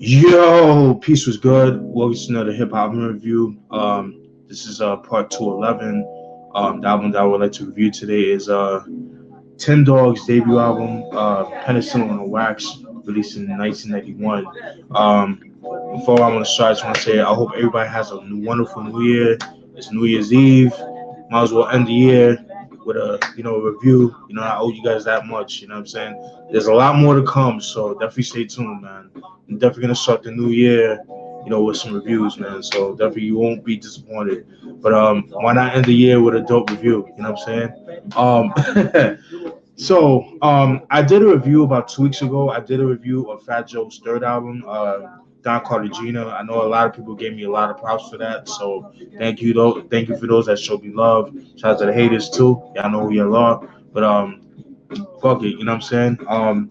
Yo, peace was good. Welcome to another hip hop review. This is part 211. The album that I would like to review today is Ten Dog's debut album, Penicillin on Wax, released in 1991. Before I want to start, I just want to say I hope everybody has a wonderful New Year. It's New Year's Eve. Might as well end the year with a review. I owe you guys that much. You know what I'm saying? There's a lot more to come, so definitely stay tuned, man. I'm definitely gonna start the new year, with some reviews, man. So definitely you won't be disappointed. But why not end the year with a dope review? You know what I'm saying? I did a review about 2 weeks ago. I did a review of Fat Joe's third album, Don Cartagena. I know a lot of people gave me a lot of props for that, so thank you though. Thank you for those that showed me love. Shout out to the haters too. Y'all know who y'all are. But fuck it, you know what I'm saying?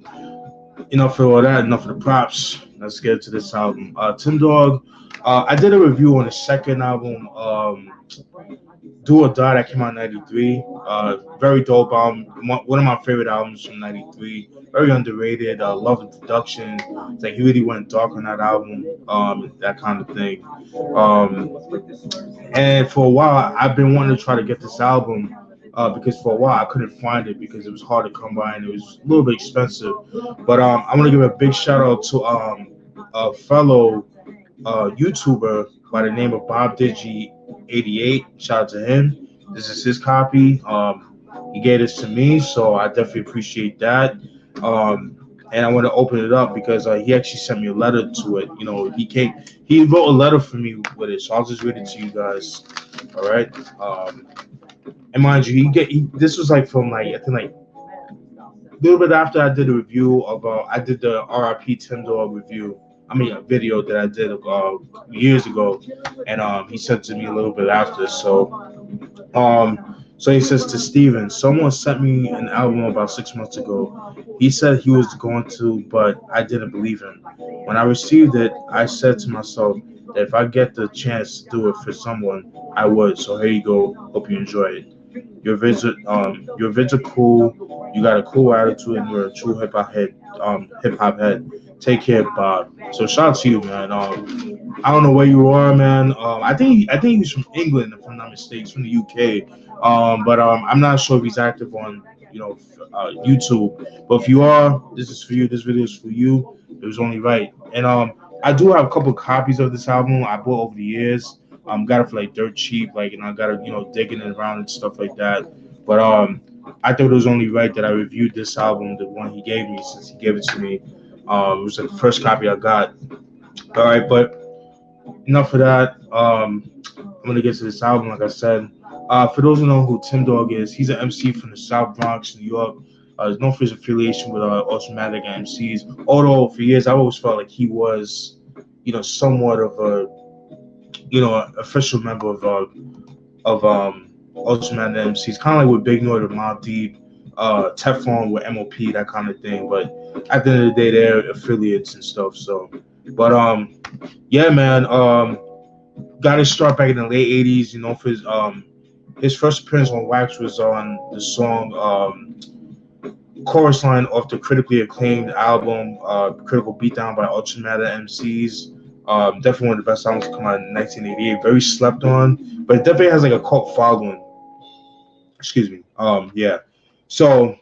Enough for all that, enough for the props. Let's get to this album. Tim Dog, I did a review on the second album, Do or Die, that came out in 93. Very dope album. One of my favorite albums from 93. Very underrated. Love the production. It's like he really went dark on that album, that kind of thing. And for a while, I've been wanting to try to get this album because for a while I couldn't find it because it was hard to come by and it was a little bit expensive. But I want to give a big shout out to a fellow YouTuber by the name of Bob Digi 88. Shout out to him. This is his copy. He gave this to me, so I definitely appreciate that. And I want to open it up because he actually sent me a letter to it. He wrote a letter for me with it, so I'll just read it to you guys. All right. And mind you, this was like from like I think like a little bit after I did a review of I did the RIP Tim Dog review. I mean a video that I did years ago, and he sent to me a little bit after. So he says to Steven, someone sent me an album about 6 months ago. He said he was going to, but I didn't believe him. When I received it, I said to myself that if I get the chance to do it for someone, I would. So here you go. Hope you enjoy it. Your vids are cool. You got a cool attitude, and you're a true hip hop head. Take care, Bob. So shout out to you, man. I don't know where you are, man. I think he's from England, if I'm not mistaken. He's from the UK. But I'm not sure if he's active on YouTube. But if you are, this is for you. This video is for you. It was only right. And I do have a couple copies of this album I bought over the years. Got it for like dirt cheap, like, and I got it, digging it around and stuff like that. But I thought it was only right that I reviewed this album, the one he gave me, since he gave it to me. It was like the first copy I got. All right, but enough of that. I'm gonna get to this album, like I said. For those who know who Tim Dog is, he's an MC from the South Bronx, New York. He's known for his affiliation with Ultramagnetic MCs. Although for years I always felt like he was, somewhat of a, official member of Ultramagnetic MCs, kind of like with Big Noy with Mobb Deep, Teflon with MOP, that kind of thing. But at the end of the day, they're affiliates and stuff. So, but yeah, man, got his start back in the late '80s. For his first appearance on Wax was on the song Chorus Line off the critically acclaimed album Critical Beatdown by Ultramagnetic MCs. Definitely one of the best albums to come out in 1988. Very slept on, but it definitely has like a cult following. Excuse me. Yeah. So,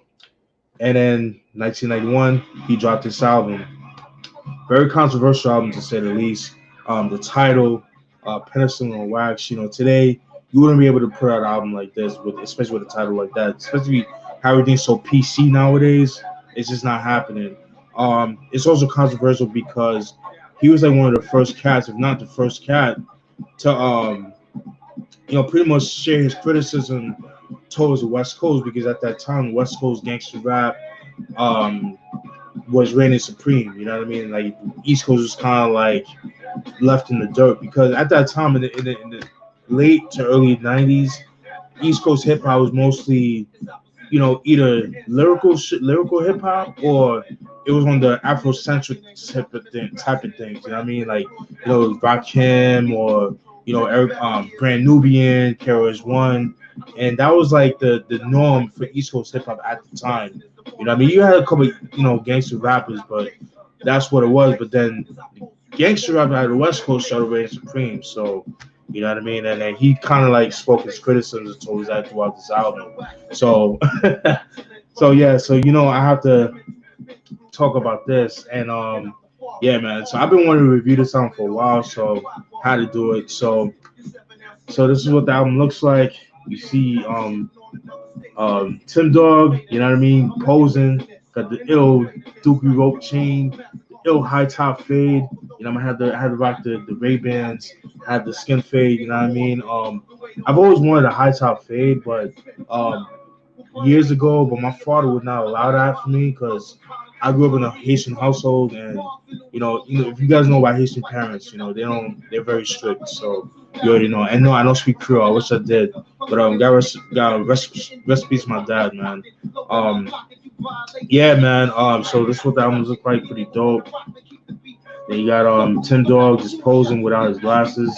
and then 1991, he dropped this album. Very controversial album to say the least. The title, Penicillin on Wax. Today you wouldn't be able to put out an album like this, especially with a title like that. Especially how everything's so PC nowadays. It's just not happening. It's also controversial because he was like one of the first cats, if not the first cat, to pretty much share his criticism towards the West Coast, because at that time West Coast gangster rap was reigning supreme. You know what I mean? Like East Coast was kind of like left in the dirt, because at that time in the late to early 90s, East Coast hip hop was mostly either lyrical hip hop, or it was on the Afrocentric type of things. You know what I mean? Like, Rakim, or Eric, Brand Nubian, KRS One, and that was like the norm for East Coast hip hop at the time. You know what I mean? You had a couple, gangster rappers, but that's what it was. But then gangster rap out of the West Coast started reigning supreme. So, you know what I mean? And then he kind of like spoke his criticisms towards that throughout this album. So, so yeah, so I have to talk about this, and yeah, man. So I've been wanting to review this album for a while, so how to do it. So this is what the album looks like. You see, Tim Dog, you know what I mean, posing, got the ill Dookie rope chain, ill high top fade. I'm gonna have to rock the Ray Bans, have the skin fade. You know what I mean? I've always wanted a high top fade, but um, years ago, but my father would not allow that for me because I grew up in a Haitian household, and if you guys know about Haitian parents, they're very strict. So you already know. And no, I don't speak Creole. I wish I did, but got rest peace, my dad, man. Um, yeah, man. So this is what the album look like, pretty dope. Then you got Tim Dog just posing without his glasses.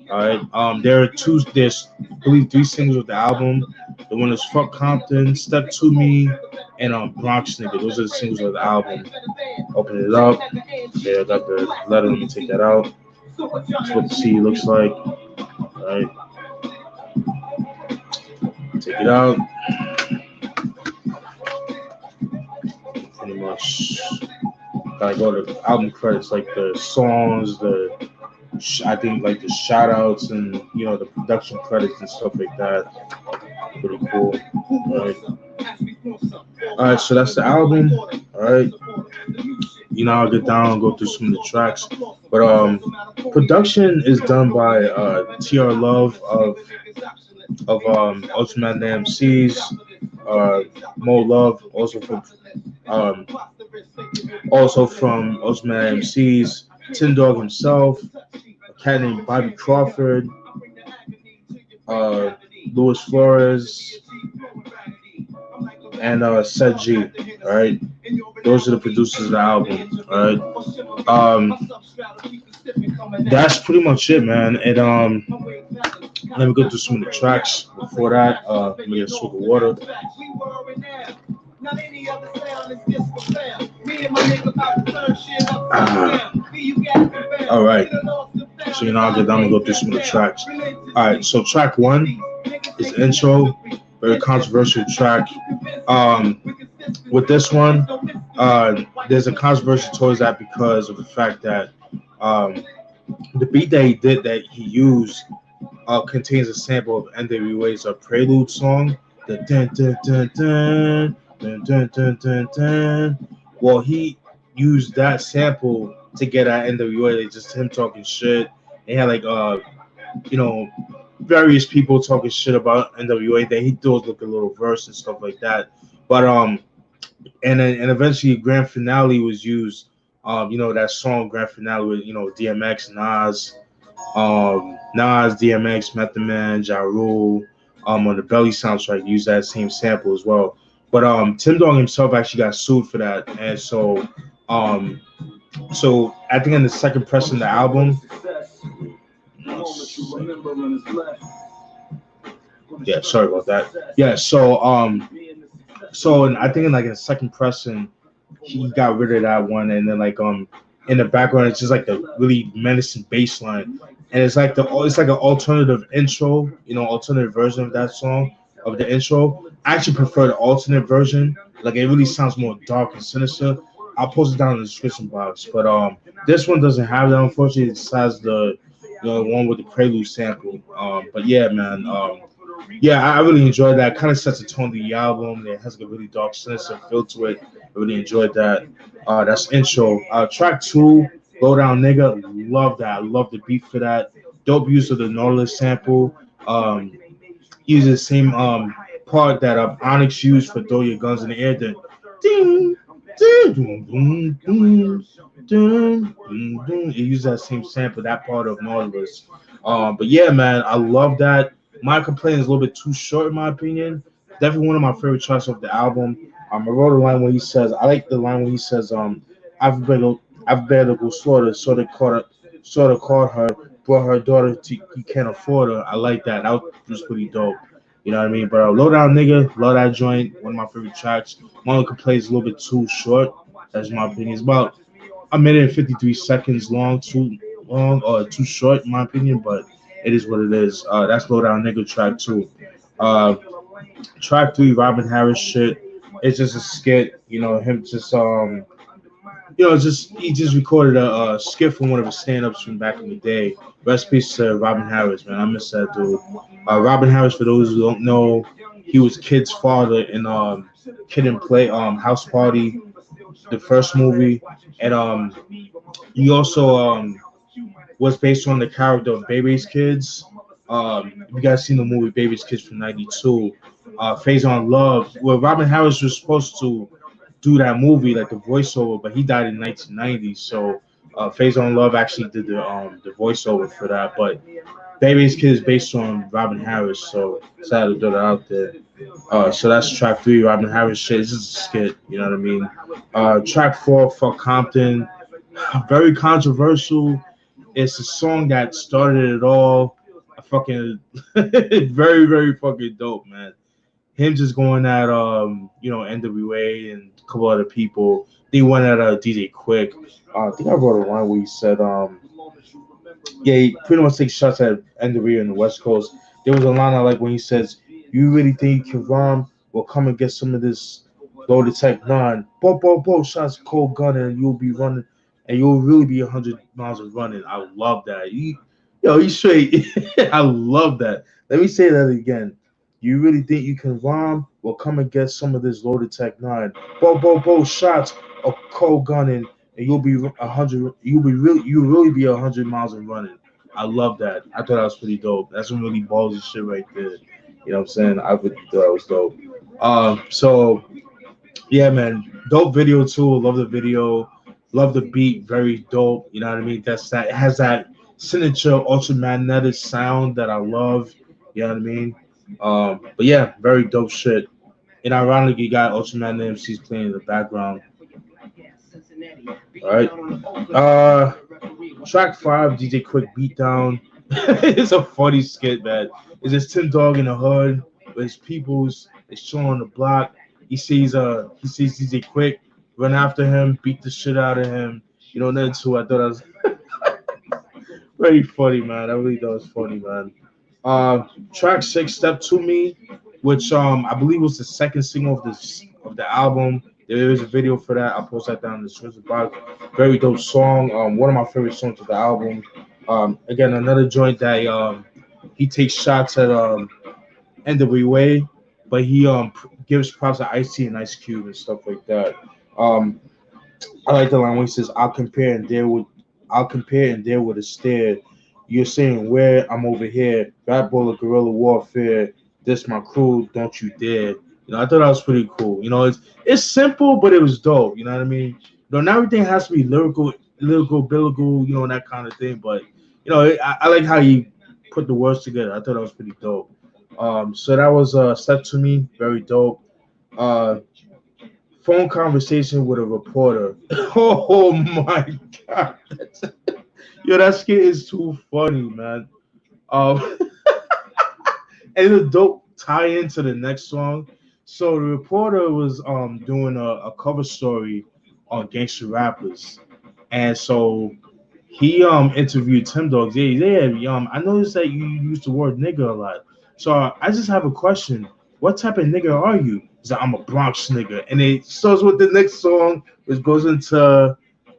All right. There's I believe three singles with the album. The one is Fuck Compton, Step to Me, and Bronx Nigga. Those are the singles of the album. Open it up. Yeah, I got the letter. Let me take that out. That's what the CD looks like. All right. Take it out. Pretty much. Gotta go to the album credits, like the songs, I think like the shout outs and the production credits and stuff like that. Pretty cool. All right, so that's the album. All right, I'll get down and go through some of the tracks, but production is done by TR Love of Ultramagnetic MCs, Mo Love um, also from Ultramagnetic MCs, Tin Dog himself, a cat named Bobby Crawford, Luis Flores, and Ced-Gee. All right, those are the producers of the album. All right, that's pretty much it, man. And let me go through some of the tracks. Before that, let me get a swig of water. All right. So I'll get down and go through some of the tracks. All right. So track one is the intro, very controversial track. With this one, there's a controversy towards that because of the fact that the beat that he used contains a sample of NWA's Prelude song, the dun dun dun dun dun dun dun dun dun. Well, he used that sample to get at NWA. They just him talking shit. They had like various people talking shit about NWA. Then he threw like a little verse and stuff like that. But and eventually Grand Finale was used. That song Grand Finale with DMX, Nas, DMX, Method Man, Ja Rule, on the Belly soundtrack used that same sample as well. But Tim Dog himself actually got sued for that, and so I think in the second press of the album, yeah, sorry about that. Yeah, so I think in the second pressing, he got rid of that one, and then in the background it's just like the really menacing bass line, and it's like an alternative intro, alternative version of that song of the intro. I actually prefer the alternate version. Like it really sounds more dark and sinister. I'll post it down in the description box. But this one doesn't have that, unfortunately. It has the one with the Prelude sample. But yeah, man. Yeah, I really enjoyed that. Kind of sets the tone of the album. It has a really dark, sinister feel to it. I really enjoyed that. That's intro. Track two, Low Down Nigga. Love that. I love the beat for that. Dope use of the Nautilus sample. Uses the same part that Onyx used for Throw Your Guns in the Air. The ding, ding, ding, ding, ding, ding, ding, ding. It used that same sample, that part of Nautilus. But yeah, man, I love that. My complaint is a little bit too short, in my opinion. Definitely one of my favorite tracks of the album. I wrote a line when he says, I like the line when he says, I've better go slaughter, sort of caught her, brought her daughter to, he can't afford her. I like that. That was pretty dope. You know what I mean? But Low Down Nigga, love that joint. One of my favorite tracks. My only complaint is a little bit too short. That's my opinion. It's about a minute and 53 seconds long, too long or too short in my opinion, but it is what it is. That's Low Down Nigga track 2. Uh, track 3, Robin Harris shit. It's just a skit, him just just he just recorded a skit from one of his stand-ups from back in the day. Rest in peace to Robin Harris, man. I miss that dude. Robin Harris, for those who don't know, he was Kid's father in Kid and Play House Party, the first movie, and he also was based on the character of Baby's Kids. You guys seen the movie Baby's Kids from '92? Phase on Love, where Robin Harris was supposed to do that movie, like the voiceover, but he died in 1990. So Phase on Love actually did the voiceover for that. But Baby's Kid is based on Robin Harris, so sad to throw that out there. So that's track 3, Robin Harris shit. It's just a skit, you know what I mean? Track 4, Fuck Compton, very controversial. It's a song that started it all. I fucking very very fucking dope, man. Him just going at NWA and a couple other people. They went at DJ Quick. I think I wrote a line where he said yeah, he pretty much takes shots at NWA in the West Coast. There was a line I like when he says, "You really think you can rhyme? Well, come and get some of this loaded tech 9. Bo, shots, cold gun, and you'll be running, and you'll really be 100 miles of running." I love that. He's straight. I love that. Let me say that again. You really think you can rhyme? Well, come and get some of this loaded tech 9. Bo, shots, a cold gun, and you'll be 100. You'll really be 100 miles and running. I love that. I thought that was pretty dope. That's some really ballsy shit right there. You know what I'm saying? I really thought that was dope. So yeah, man, dope video too. Love the video. Love the beat. Very dope. You know what I mean? It has that signature ultramagnetic sound that I love. You know what I mean? But yeah, very dope shit. And ironically, you got ultramagnetic MCs playing in the background. All right. Track 5, DJ Quick Beatdown. It's a funny skit, man. It's just Tim Dog in the hood with his peoples. They chilling on the block. He sees DJ Quick, run after him, beat the shit out of him. Nothing too. I thought that was very funny, man. I really thought it was funny, man. Track 6, Step to Me, which I believe was the second single of the album. There is a video for that. I'll post that down in the description box. Very dope song. One of my favorite songs of the album. Again, another joint that he takes shots at NWA, but he gives props to Ice-T and Ice Cube and stuff like that. I like the line where he says, I'll compare and dare with a stare. You're saying where I'm over here, Rap Baller, Guerrilla Warfare, this my crew, don't you dare." I thought that was pretty cool. It's simple, but it was dope. You know what I mean? Not everything has to be lyrical, biblical, that kind of thing. But I like how you put the words together. I thought that was pretty dope. So that was Step to Me, very dope. Phone conversation with a reporter. Oh my god. That skit is too funny, man. Um, and a dope tie into the next song. So the reporter was doing a cover story on gangster rappers, and so he interviewed Tim Dogs. Yeah. I noticed that you use the word nigga a lot. So I just have a question. What type of nigga are you? He's like, I'm a Bronx nigga, and it starts with the next song, which goes into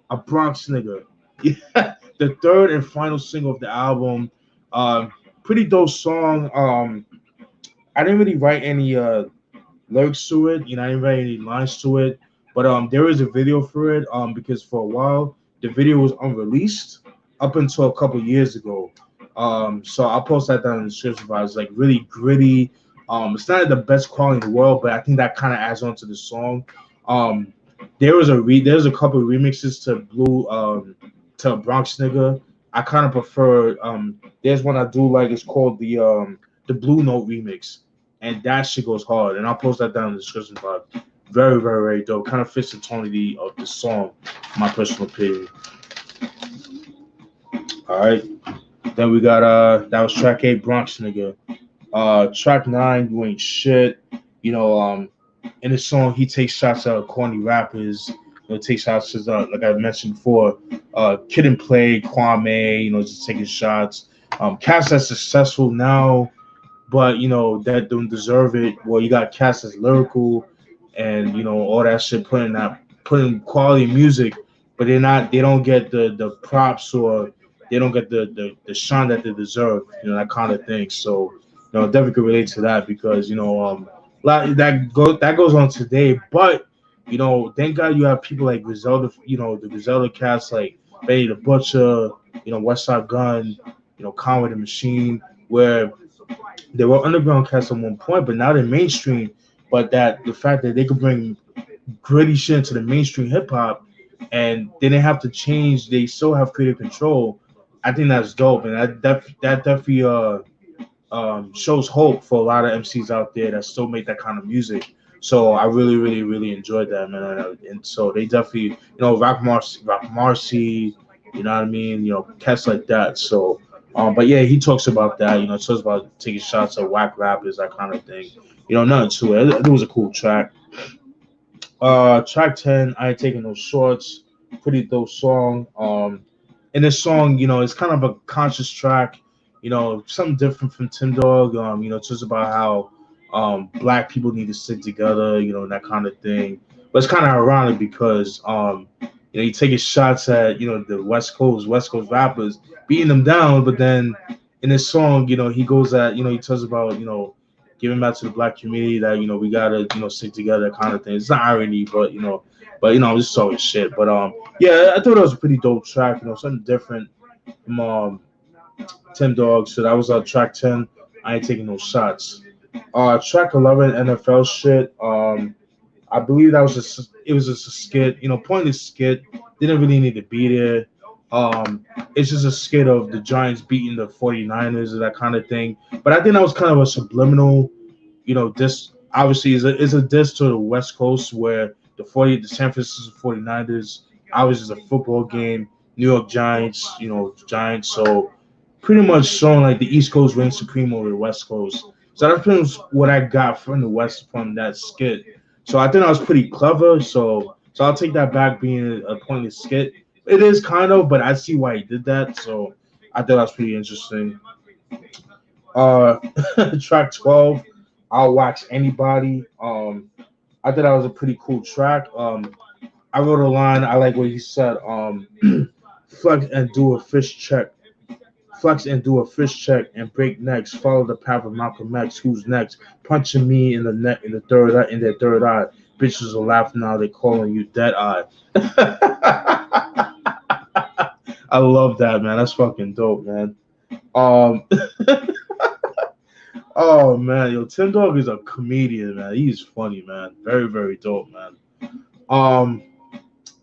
a Bronx nigga. Yeah, the third and final single of the album. Pretty dope song. I didn't really write any lyrics to it. I didn't write any lines to it, but there is a video for it. Because for a while the video was unreleased up until a couple years ago. So I'll post that down in the description. But it's like really gritty. It's not the best quality in the world, but I think that kind of adds on to the song. There's a couple of remixes to to Bronx Nigga. I kind of prefer. There's one I do like. It's called the Blue Note remix, and that shit goes hard. And I'll post that down in the description box. Very, very, very dope. Kind of fits the tonality of the song, my personal opinion. All right. Then we got that was track 8, Bronx Nigga. Track 9, You Ain't Shit. In the song he takes shots at corny rappers. take shots to like I mentioned before, Kid and Play, Kwame, just taking shots. Cats that's successful now, but that don't deserve it. Well, you got cats that's lyrical, and all that shit, putting quality music, but they don't get the props, or they don't get the shine that they deserve. That kind of thing. So definitely could relate to that, because that goes on today, but thank God you have people like Griselda, the Griselda cast like Benny the Butcher, West Side Gun, Conway the Machine, where they were underground cats at one point, but now they're mainstream. But that the fact that they could bring gritty shit into the mainstream hip hop, and they didn't have to change. They still have creative control. I think that's dope, and that definitely shows hope for a lot of MCs out there that still make that kind of music. So I really, really, really enjoyed that, man. And so they definitely, Rock Marcy, you know what I mean? Cats like that. So, but yeah, he talks about that. Talks about taking shots at whack rappers, that kind of thing. Nothing to it. It was a cool track. Track 10, I ain't taking no shorts. Pretty dope song. In this song, it's kind of a conscious track. Something different from Tim Dog. Just about how black people need to stick together. And that kind of thing. But it's kind of ironic because you taking shots at the West Coast rappers, beating them down. But then in this song, he goes at he tells about giving back to the black community, that we gotta stick together, kind of thing. It's not irony, but I'm just talking shit. But yeah, I thought it was a pretty dope track. Something different from Tim Dog. So that was track 10. I ain't taking no shots. Track 11, NFL shit. I believe that was it was just a skit. Pointless skit. Didn't really need to be there. It's just a skit of the Giants beating the 49ers and that kind of thing. But I think that was kind of a subliminal, this obviously is a diss to the West Coast, where the San Francisco 49ers obviously is a football game. New York Giants, Giants. So pretty much showing like the East Coast reigns supreme over the West Coast. So that's pretty much what I got from the West from that skit. So I think that was pretty clever. So I'll take that back, being a pointless skit. It is kind of, but I see why he did that. So I thought that was pretty interesting. Uh, Track 12, I'll Wax Anybody. I thought that was a pretty cool track. I wrote a line. I like what he said. Flex and do a fish check. Flex and do a fish check and break necks. Follow the path of Malcolm X. Who's next? Punching me in the neck, in the third eye, in their third eye. Bitches are laughing now. They calling you dead eye. I love that, man. That's fucking dope, man. Um, oh man, Tim Dog is a comedian, man. He's funny, man. Very, very dope, man. Um,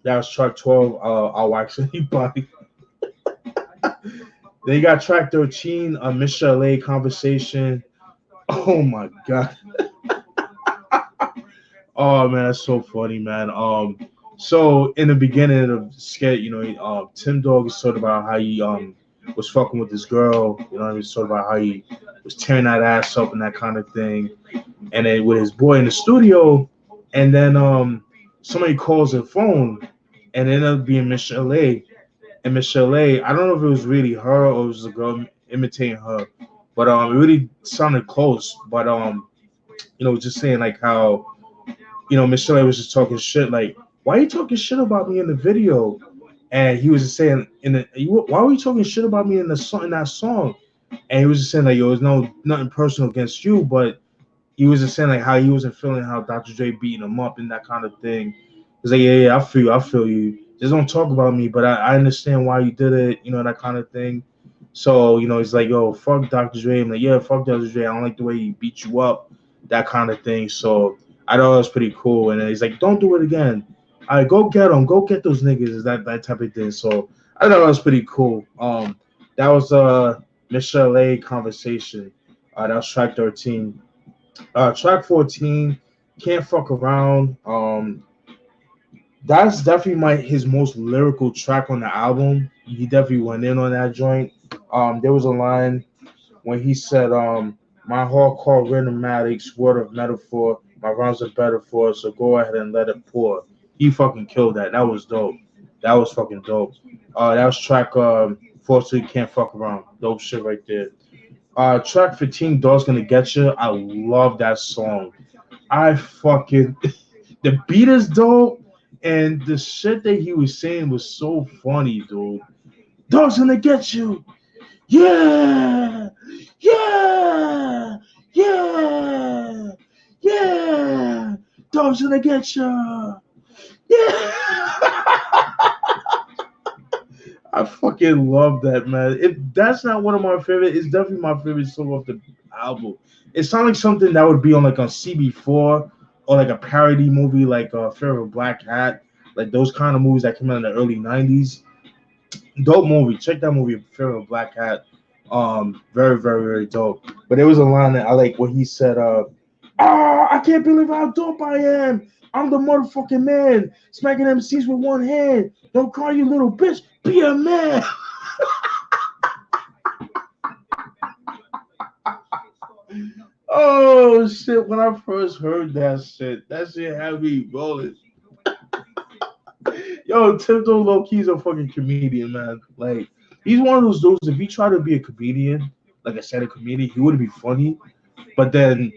that was track 12. I'll Wax Anybody. Then you got track 13, Michelle A conversation. Oh my god. Oh man, that's so funny, man. So in the beginning of the skit, Tim Dog is talking about how he was fucking with this girl. He's talking about how he was tearing that ass up and that kind of thing. And then with his boy in the studio, and then somebody calls the phone, and it ended up being Michelle A. And Michelle A, I don't know if it was really her or it was a girl imitating her, but it really sounded close. But just saying like how Michelle A was just talking shit, like, why are you talking shit about me in the video? And he was just saying why were you talking shit about me in that song? And he was just saying like, yo, there's nothing personal against you, but he was just saying like how he wasn't feeling how Dr. Dre beating him up and that kind of thing. He's like, yeah, I feel you. Just don't talk about me, but I understand why you did it, that kind of thing. So, he's like, yo, fuck Dr. Dre. I'm like, yeah, fuck Dr. Dre. I don't like the way he beat you up, that kind of thing. So I thought it was pretty cool. And then he's like, don't do it again. All right, go get them. Go get those niggas, that type of thing. So I thought it was pretty cool. That was Michelle A conversation. That was track 13. Track 14, Can't Fuck Around. That's definitely his most lyrical track on the album. He definitely went in on that joint. There was a line when he said, my hardcore rhythmatics, word of metaphor, my rhymes are better for it, so go ahead and let it pour. He fucking killed that. That was dope. That was fucking dope. That was track Force Can't Fuck Around. Dope shit right there. Track 15, Dog's Gonna Get You. I love that song. I fucking the beat is dope, and the shit that he was saying was so funny, dude. Dog's gonna get you. Yeah, yeah, yeah, yeah. Dog's gonna get you. Yeah. I fucking love that, man. If that's not one of my favorite, it's definitely my favorite song off the album. It sounds like something that would be on like on CB4 or like a parody movie like Fear of a Black Hat, like those kind of movies that came out in the early '90s. Dope movie. Check that movie, Fear of a Black Hat. Very, very, very dope. But there was a line that I like where he said, I can't believe how dope I am. I'm the motherfucking man. Smacking MCs with one hand. Don't call you little bitch. Be a man. Oh shit! When I first heard that shit had me rolling. Yo, Tipto low key's a fucking comedian, man. Like he's one of those dudes. If he tried to be a comedian, like I said, a comedian, he would be funny. But then,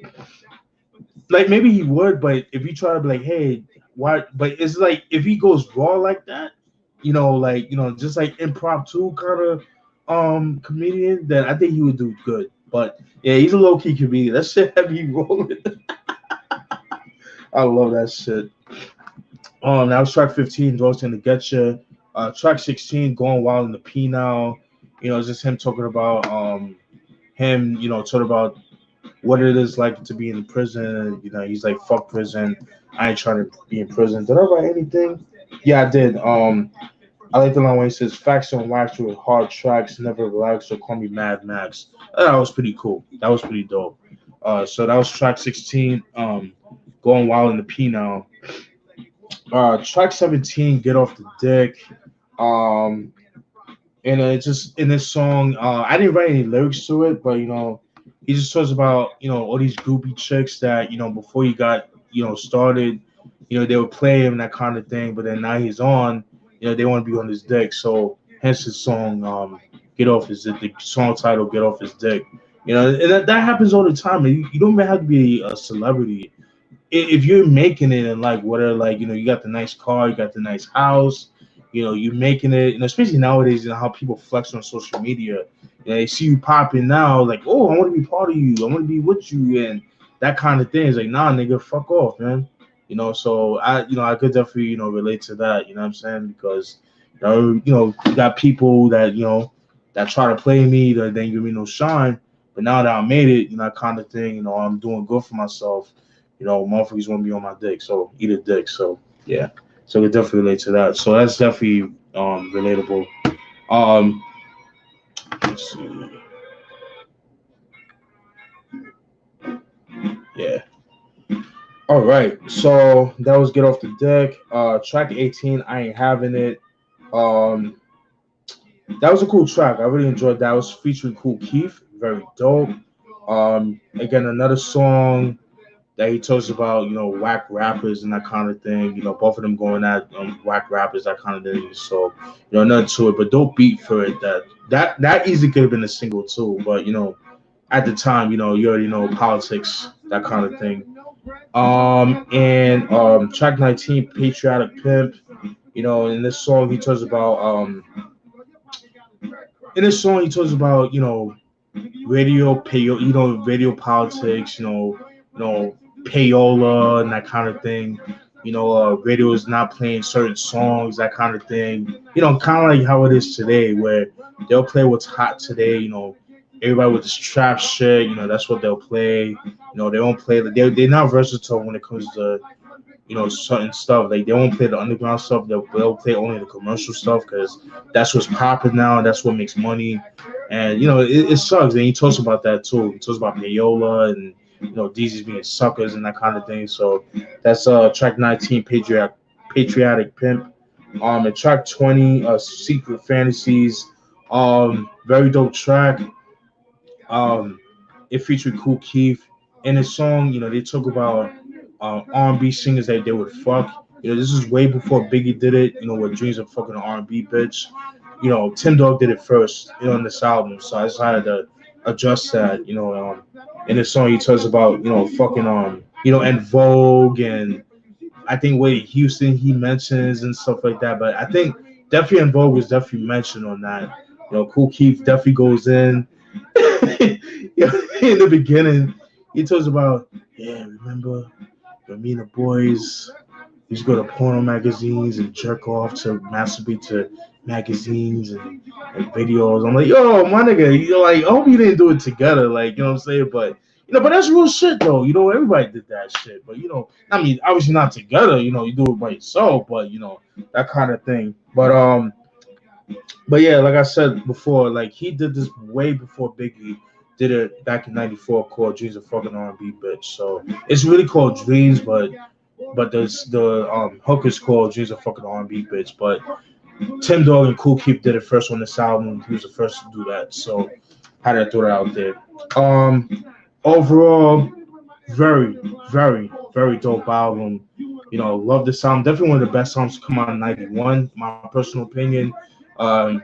like maybe he would, but if he tried to be like, hey, why? But it's like if he goes raw like that, just like impromptu kind of comedian, then I think he would do good. But yeah, he's a low key comedian. That shit had me rolling. I love that shit. That was track 15, Dog's Gonna Get You. Track 16, Going Wild in the P Now. It's just him talking about talking about what it is like to be in prison. He's like, fuck prison. I ain't trying to be in prison. Did I write anything? Yeah, I did. I like the line where he says, facts don't wax with hard tracks, never relax, so call me Mad Max. That was pretty cool. That was pretty dope. So that was track 16, Going Wild in the P Now. Track 17, Get Off the Dick. Um, and it just in this song, I didn't write any lyrics to it, but he just talks about all these groupie chicks that before he got started, they would play him that kind of thing, but then now he's on, they want to be on his dick, so hence his song, Get Off His Dick. The song title, Get Off His Dick. And that happens all the time. And you don't even have to be a celebrity if you're making it and like whatever, like you got the nice car, you got the nice house, you're making it, especially nowadays, how people flex on social media. They see you popping now, like, oh, I want to be part of you, I want to be with you, and that kind of thing. It's like, nah, nigga, fuck off, man. So I could definitely relate to that. You know what I'm saying? Because you got people that that try to play me, that then give me no shine. But now that I made it, that kind of thing, I'm doing good for myself. Motherfuckers want to be on my dick, so eat a dick. So yeah, so we definitely relate to that. So that's definitely relatable. Um, let's see. Yeah. All right. So that was Get Off the Deck. Track 18, I Ain't Having It. That was a cool track. I really enjoyed that. It was featuring Kool Keith. Very dope. Again, another song that he talks about, whack rappers and that kind of thing. Both of them going at whack rappers, that kind of thing. So, nothing to it, but dope beat for it. That easily could have been a single too, but at the time, you already know politics, that kind of thing. And track 19, Patriotic Pimp. In this song he talks about radio pay, radio politics, payola and that kind of thing. Radio is not playing certain songs, that kind of thing. Kind of like how it is today, where they'll play what's hot today. Everybody with this trap shit. That's what they'll play. They won't play. They're not versatile when it comes to certain stuff. Like they won't play the underground stuff. They'll play only the commercial stuff because that's what's popping now. And that's what makes money. And it sucks. And he talks about that too. He talks about payola and DZs being suckers and that kind of thing. So that's track 19, Patriotic Pimp. And track 20, Secret Fantasies. Very dope track. It featured Kool Keith. In the song, they talk about R&B singers that they would fuck. This is way before Biggie did it. With Dreams of Fucking R&B Bitch. Tim Dog did it first. On this album, so I decided to adjust that. In the song he talks about fucking and Vogue, and I think Wade Houston he mentions and stuff like that. But I think definitely in Vogue was definitely mentioned on that. Cool Keith definitely goes in. In the beginning, he talks about, yeah, remember when me and the boys used to go to porno magazines and jerk off to masturbate to magazines and videos. I'm like, yo, my nigga, like, I hope you didn't do it together, like, you know what I'm saying? But but that's real shit though. Everybody did that shit. But I mean, obviously not together. You do it by yourself, but that kind of thing. But yeah, like I said before, like he did this way before Biggie did it back in '94, called "Dreams of Fucking R&B Bitch." So it's really called Dreams, but the hook is called "Dreams of Fucking R&B Bitch." But Tim Dog and Kool Keith did it first on this album. He was the first to do that. So had to throw that out there. Overall, very, very, very dope album. Love this album. Definitely one of the best songs to come out in '91. My personal opinion. Um,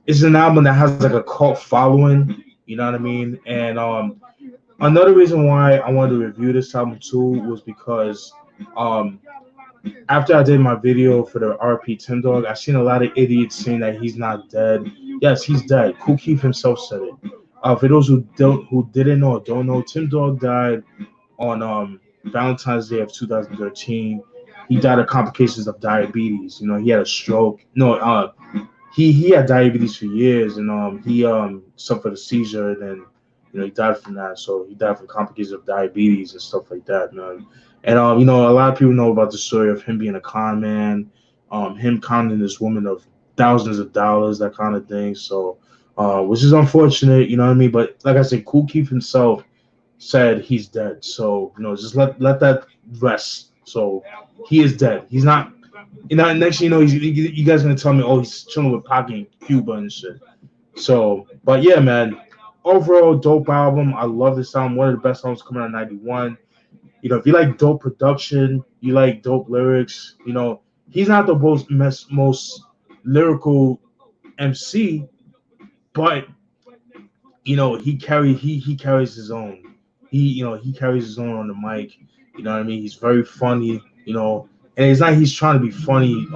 it's an album that has like a cult following. You know what I mean? And another reason why I wanted to review this album too was because um, after I did my video for the RP Tim Dog, I seen a lot of idiots saying that he's not dead. Yes, he's dead. Kool Keith himself said it. For those who didn't know or don't know, Tim Dog died on Valentine's Day of 2013. He died of complications of diabetes. He had a stroke. No, he had diabetes for years, and he suffered a seizure, and then he died from that. So he died from complications of diabetes and stuff like that, man. And a lot of people know about the story of him being a con man, him conning this woman of thousands of dollars, that kind of thing. So, which is unfortunate, you know what I mean. But like I said, Kool Keith himself said he's dead. So just let that rest. So he is dead. He's not. Next thing you guys gonna tell me, oh, he's chilling with Pac and Cuba and shit. So, but yeah, man. Overall, dope album. I love this album. One of the best songs coming out in '91. If you like dope production, you like dope lyrics. He's not the most lyrical MC, but he carries his own. He carries his own on the mic. You know what I mean? He's very funny. And it's not he's trying to be funny.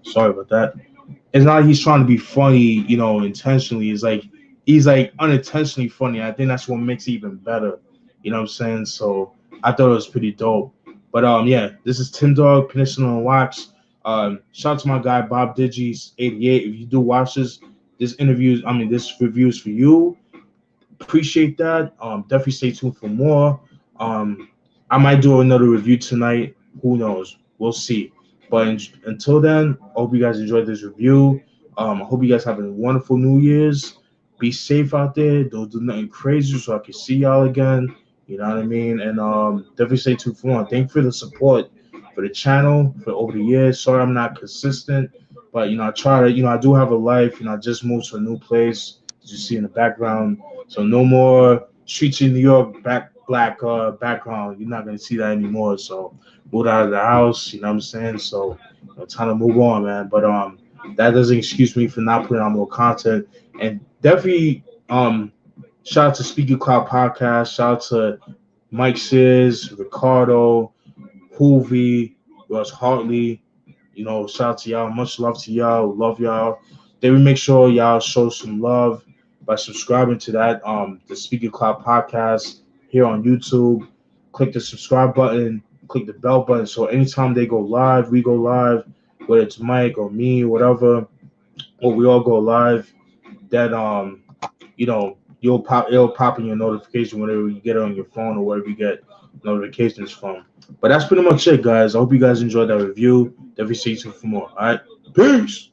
Sorry about that. It's not like he's trying to be funny, intentionally. It's like he's like unintentionally funny. I think that's what makes it even better. You know what I'm saying? So I thought it was pretty dope. But yeah, this is Tim Dog, Penicillin on Wax. Shout out to my guy Bob Digis 88. If you do watch this review is for you. Appreciate that. Definitely stay tuned for more. I might do another review tonight. Who knows? We'll see. But until then, I hope you guys enjoyed this review. I hope you guys have a wonderful New Year's. Be safe out there. Don't do nothing crazy so I can see y'all again. You know what I mean? And definitely stay tuned for more. Thank you for the support for the channel for over the years. Sorry I'm not consistent, but I try to. I do have a life. I just moved to a new place, as you see in the background. So no more streets in New York black background. You're not gonna see that anymore. So moved out of the house. You know what I'm saying? So time to move on, man. But that doesn't excuse me for not putting out more content. And definitely shout out to Speaking Cloud Podcast. Shout out to Mike Sears, Ricardo, Hoovy, Russ Hartley. Shout out to y'all. Much love to y'all. Love y'all. Then we make sure y'all show some love by subscribing to that the Speaking Cloud Podcast here on YouTube. Click the subscribe button, click the bell button, so anytime they go live, we go live, whether it's Mike or me, whatever, or we all go live, that it'll pop in your notification whenever you get it on your phone or wherever you get notifications from. But that's pretty much it, guys. I hope you guys enjoyed that review. Definitely stay tuned for more. All right, peace.